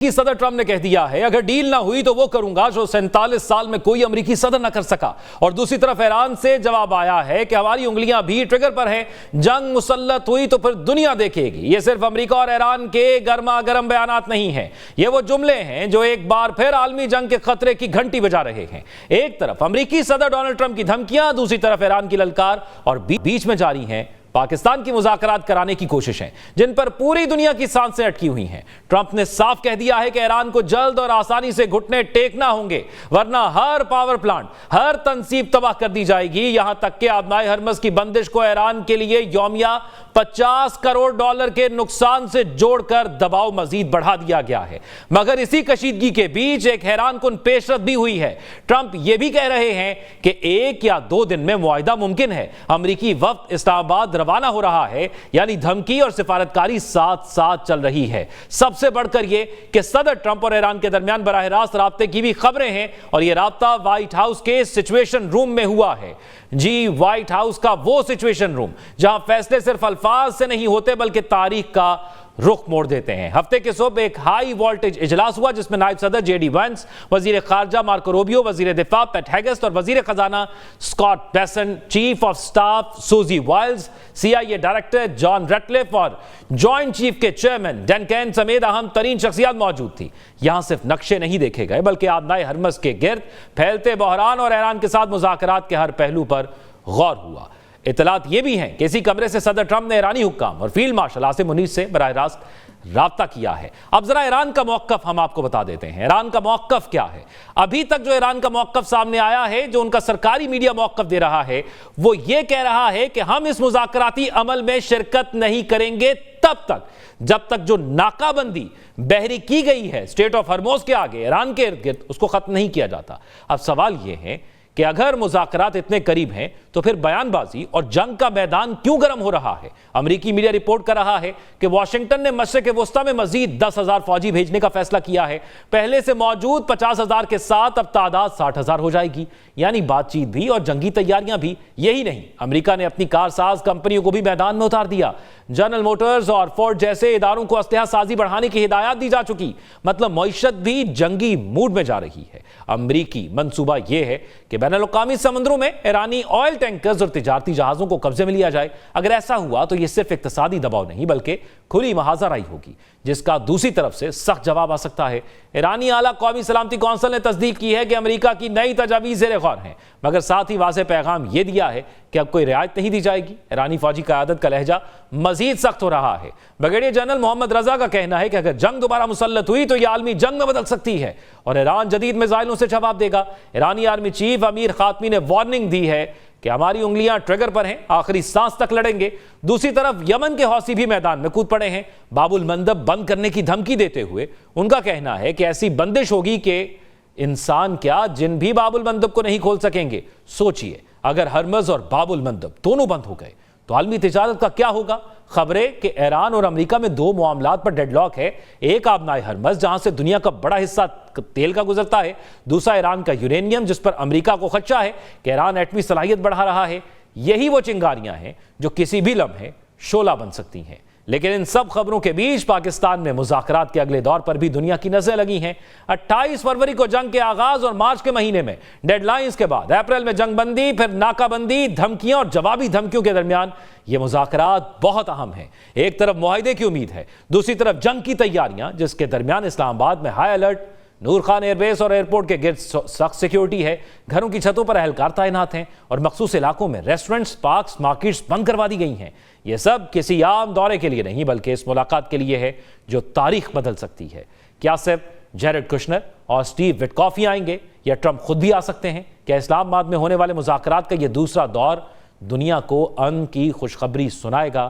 कि सदर ट्रंप ने कह दिया है अगर डील ना हुई तो वो करूंगा जो 47 साल में कोई अमेरिकी सदर ना कर सका। और दूसरी तरफ ईरान से जवाब आया है कि हमारी उंगलियां भी ट्रिगर पर हैं, जंग मुसल्लत हुई तो फिर दुनिया देखेगी। ये सिर्फ अमेरिका और ईरान के गर्मा गर्म बयानात नहीं हैं, ये वो जुमले हैं जो एक बार फिर आलमी जंग के खतरे की घंटी बजा रहे हैं। एक तरफ अमेरिकी सदर डोनाल्ड ट्रंप की धमकियां, दूसरी तरफ ईरान की ललकार और बीच में जारी हैं पाकिस्तान की मुज़ाकरात कराने की कोशिशें, जिन पर पूरी दुनिया की सांसें अटकी हुई हैं। ट्रंप ने साफ कह दिया है कि ईरान को जल्द और आसानी से घुटने टेकना होंगे, वरना हर पावर प्लांट, हर तंसीब तबाह कर दी जाएगी। यहां तक कि आबनाए हरमज की बंदिश को ईरान के लिए यौमिया $50 करोड़ के नुकसान से जोड़कर दबाव मजीद बढ़ा दिया गया है। मगर इसी कशीदगी के बीच एक हैरानकुन पेशरफ भी हुई है। ट्रंप यह भी कह रहे हैं कि 1 या 2 दिन में मुआहिदा मुमकिन है। अमेरिकी वफ्द इस्लामाबाद रवाना हो रहा है, यानी धमकी और सिफारतकारी साथ साथ चल रही है। सबसे बढ़कर यह कि सदर ट्रंप और ईरान के दरमियान बराह रास्त राब्ते की भी खबरें हैं, और यह राब्ता व्हाइट हाउस के सिचुएशन रूम में हुआ है। जी, व्हाइट हाउस का वो सिचुएशन रूम जहां फैसले सिर्फ अल्फाज से नहीं होते बल्कि तारीख का रुख मोड़ देते हैं। हफ्ते के सुबह एक हाई वोल्टेज इजलास हुआ जिसमें नायब सदर जेडी वेंस, वजीर खारजा मार्को रूबियो, वजीर दिफा पैट हेगेस्ट और वजीर खजाना Scott Bessent, chief of staff Susie Wiles, CIA director John Ratcliffe और जॉइंट चीफ के चेयरमैन डैन केन समेत अहम तरीन शख्सियत मौजूद थी। यहां सिर्फ नक्शे नहीं देखे गए बल्कि आबनाए हरमज के गिर्द फैलते बहरान और ईरान के साथ मुज़ाकरात के हर पहलू पर गौर हुआ। इतलात ये भी हैं कि इसी कमरे से सदर ट्रंप ने ईरानी हुक्काम और फील्ड मार्शल आसिम मुनीर से बराह रास्त राब्ता किया है। अब जरा ईरान का मौक़िफ़ हम आपको बता देते हैं। ईरान का मौक़िफ़ क्या है? अभी तक जो ईरान का मौक़िफ़ सामने आया है, जो उनका सरकारी मीडिया मौक़िफ़ दे रहा है, वो ये कह रहा है कि हम इस मुज़ाकराती अमल में शिरकत नहीं करेंगे तब तक जब तक जो नाकाबंदी बहरी की गई है स्टेट ऑफ हरमोज के आगे ईरान के इर्द गिर्द, उसको खत्म नहीं किया जाता। अब सवाल यह है कि अगर मुज़ाकरात इतने करीब हैं तो फिर बयानबाजी और जंग का मैदान क्यों गर्म हो रहा है? अमेरिकी मीडिया रिपोर्ट कर रहा है कि वाशिंगटन ने मशरिक़ वुस्ता में मजीद 10,000 फौजी भेजने का फैसला किया है। पहले से मौजूद 50,000 के साथ अब तादाद 60,000 हो जाएगी। यानी बातचीत भी और जंगी तैयारियां भी। यही नहीं, अमेरिका ने अपनी कारसाज कंपनियों को भी मैदान में उतार दिया। जनरल मोटर्स और फोर्ड जैसे इदारों को असलहा साजी बढ़ाने की हिदायत दी जा चुकी। मतलब मईशत भी जंगी मूड में जा रही है। अमरीकी मंसूबा यह है कि बैनुल-अक़वामी समुद्रों में ईरानी ऑयल टैंकर्स और तिजारती जहाजों को कब्जे में लिया जाए। अगर ऐसा हुआ तो यह सिर्फ इक्तिसादी दबाव नहीं बल्कि खुली महाजराई होगी, जिसका दूसरी तरफ से सख्त जवाब आ सकता है। ईरानी आला कौमी सलामती कौंसिल ने तस्दीक की है कि अमेरिका की नई तजावीज़ ज़ेर गौर हैं, मगर साथ ही वाज़ेह पैगाम यह दिया है कि अब कोई रियायत नहीं दी जाएगी। ईरानी फौजी क़यादत का लहजा मजीद सख्त हो रहा है। ब्रिगेडियर जनरल मोहम्मद रजा का कहना है कि अगर जंग दोबारा मुसल्लत हुई तो यह आलमी जंग में बदल सकती है और ईरान जदीद मिसाइलों से जवाब देगा। ईरानी आर्मी चीफ अमीर खातमी ने वार्निंग दी है कि हमारी उंगलियां ट्रिगर पर हैं, आखिरी सांस तक लड़ेंगे। दूसरी तरफ यमन के हौसी भी मैदान में कूद पड़े हैं, बाबुल मंदब बंद करने की धमकी देते हुए। उनका कहना है कि ऐसी बंदिश होगी कि इंसान क्या, जिन भी बाबुल मंदब को नहीं खोल सकेंगे। सोचिए, अगर हरमज और बाबुल मंदब दोनों बंद हो गए तो आलमी तिजारत का क्या होगा? खबरें कि ईरान और अमेरिका में 2 मामलात पर डेडलॉक है। एक आबनाए हरमज जहां से दुनिया का बड़ा हिस्सा तेल का गुजरता है, दूसरा ईरान का यूरेनियम जिस पर अमेरिका को खदशा है कि ईरान एटमी सलाहियत बढ़ा रहा है। यही वो चिंगारियां हैं जो किसी भी लम्हे शोला बन सकती हैं। लेकिन इन सब खबरों के बीच पाकिस्तान में मुज़ाकरात के अगले दौर पर भी दुनिया की नजरें लगी हैं। 28 फरवरी को जंग के आगाज और मार्च के महीने में डेडलाइंस के बाद अप्रैल में जंगबंदी, फिर नाकाबंदी, धमकियां और जवाबी धमकियों के दरमियान ये मुज़ाकरात बहुत अहम हैं। एक तरफ मुआहिदे की उम्मीद है, दूसरी तरफ जंग की तैयारियां, जिसके दरमियान इस्लामाबाद में हाई अलर्ट, नूर खान एयरबेस और एयरपोर्ट के गिर्द सख्त सिक्योरिटी है। घरों की छतों पर एहलकार तैनात हैं और मखसूस इलाकों में रेस्टोरेंट्स, पार्क्स, मार्केट्स बंद करवा दी गई हैं। यह सब किसी आम दौरे के लिए नहीं बल्कि इस मुलाकात के लिए है जो तारीख बदल सकती है। क्या सिर्फ जेरेड कुशनर और स्टीव विटकॉफ ही आएंगे या ट्रंप खुद भी आ सकते हैं? क्या इस्लामाबाद में होने वाले मुज़ाकरात का यह दूसरा दौर दुनिया को अमन की खुशखबरी सुनाएगा?